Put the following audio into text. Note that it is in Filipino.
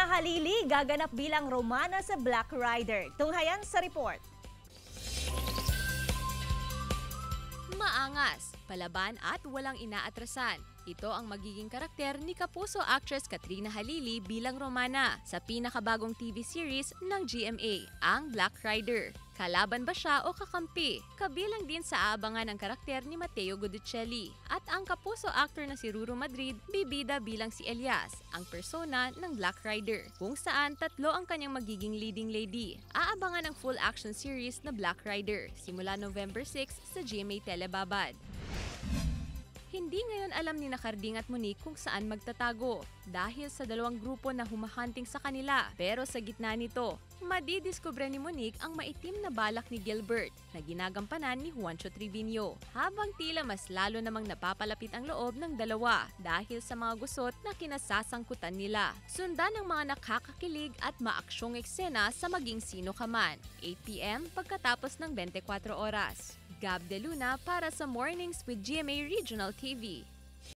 Halili gaganap bilang Romana sa Black Rider. Tunghayan sa report. Maangas, palaban at walang inaatrasan. Ito ang magiging karakter ni kapuso actress Katrina Halili bilang Romana sa pinakabagong TV series ng GMA, ang Black Rider. Kalaban ba siya o kakampi? Kabilang din sa aabangan ang karakter ni Matteo Guiduccelli. At ang kapuso actor na si Ruru Madrid, bibida bilang si Elias, ang persona ng Black Rider, kung saan tatlo ang kanyang magiging leading lady. Aabangan ang full action series na Black Rider simula November 6 sa GMA Telebabad. Hindi ngayon alam ni Carding at Monique kung saan magtatago dahil sa dalawang grupo na humahunting sa kanila. Pero sa gitna nito, madidiskubre ni Monique ang maitim na balak ni Gilbert na ginagampanan ni Juancho Trevino. Habang tila mas lalo namang napapalapit ang loob ng dalawa dahil sa mga gusot na kinasasangkutan nila. Sundan ang mga nakakakilig at maaksyong eksena sa maging sino ka man. 8 p.m. pagkatapos ng 24 oras. Gab De Luna para sa Mornings with GMA Regional TV.